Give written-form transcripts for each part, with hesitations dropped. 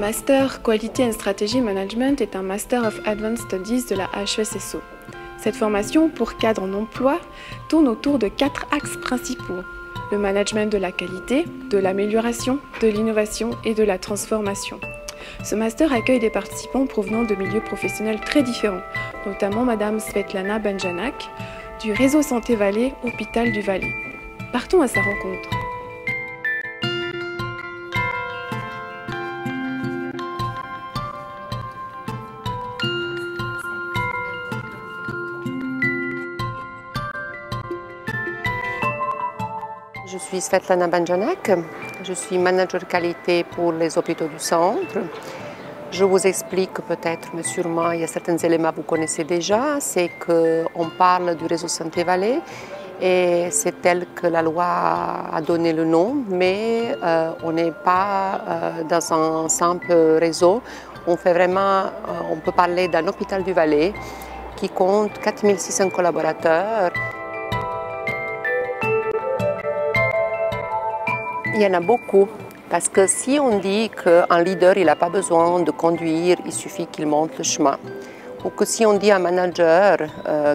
Master Quality and Strategy Management est un Master of Advanced Studies de la HESSO. Cette formation pour cadre en emploi tourne autour de 4 axes principaux: le management de la qualité, de l'amélioration, de l'innovation et de la transformation. Ce master accueille des participants provenant de milieux professionnels très différents, notamment Madame Svetlana Banjanak, du réseau Santé Valais, Hôpital du Valais. Partons à sa rencontre. Je suis Svetlana Banjanak, je suis manager qualité pour les hôpitaux du centre. Je vous explique peut-être, mais sûrement il y a certains éléments que vous connaissez déjà, c'est qu'on parle du réseau Santé Valais et c'est tel que la loi a donné le nom, mais on n'est pas dans un simple réseau. On peut parler d'un hôpital du Valais qui compte 4600 collaborateurs. Il y en a beaucoup, parce que si on dit qu'un leader n'a pas besoin de conduire, il suffit qu'il montre le chemin. Ou que si on dit à un manager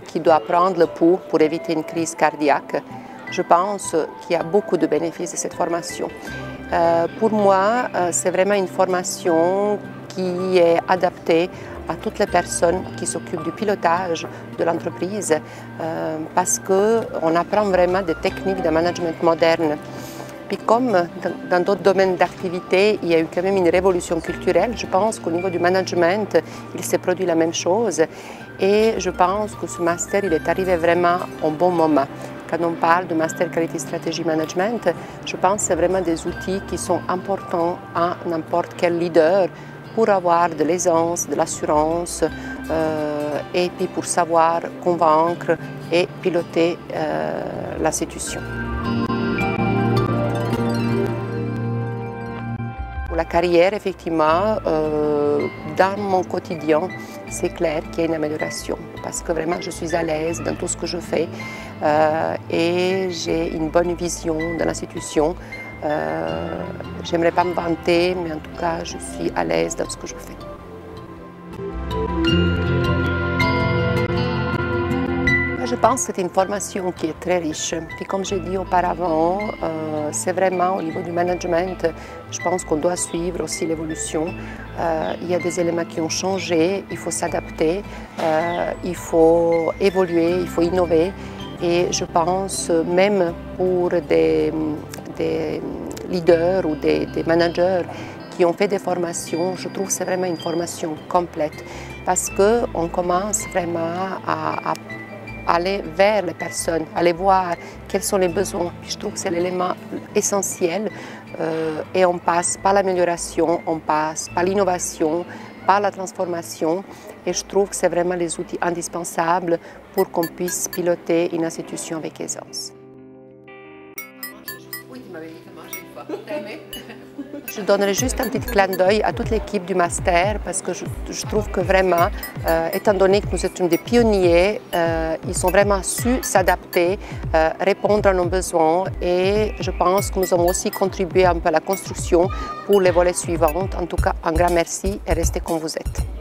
qui doit prendre le pouls pour éviter une crise cardiaque, je pense qu'il y a beaucoup de bénéfices de cette formation. Pour moi, c'est vraiment une formation qui est adaptée à toutes les personnes qui s'occupent du pilotage de l'entreprise, parce qu'on apprend vraiment des techniques de management moderne. Puis comme dans d'autres domaines d'activité, il y a eu quand même une révolution culturelle, je pense qu'au niveau du management, il s'est produit la même chose. Et je pense que ce master, il est arrivé vraiment au bon moment. Quand on parle de Master Quality Strategy Management, je pense que c'est vraiment des outils qui sont importants à n'importe quel leader pour avoir de l'aisance, de l'assurance et puis pour savoir convaincre et piloter l'institution. La carrière, effectivement, dans mon quotidien, c'est clair qu'il y a une amélioration parce que vraiment je suis à l'aise dans tout ce que je fais et j'ai une bonne vision de l'institution. J'aimerais pas me vanter, mais en tout cas, je suis à l'aise dans ce que je fais. Je pense que c'est une formation qui est très riche. Puis comme j'ai dit auparavant, c'est vraiment au niveau du management, je pense qu'on doit suivre aussi l'évolution. Il y a des éléments qui ont changé, il faut s'adapter, il faut évoluer, il faut innover. Et je pense même pour des leaders ou des managers qui ont fait des formations, je trouve que c'est vraiment une formation complète parce qu'on commence vraiment à aller vers les personnes, aller voir quels sont les besoins. Je trouve que c'est l'élément essentiel et on passe par l'amélioration, on passe par l'innovation, par la transformation et je trouve que c'est vraiment les outils indispensables pour qu'on puisse piloter une institution avec aisance. Oui, tu m'avais dit que manger une fois. T'as aimé? Je donnerai juste un petit clin d'œil à toute l'équipe du master parce que je trouve que vraiment, étant donné que nous étions des pionniers, ils ont vraiment su s'adapter, répondre à nos besoins et je pense que nous avons aussi contribué un peu à la construction pour les volets suivants. En tout cas, un grand merci et restez comme vous êtes.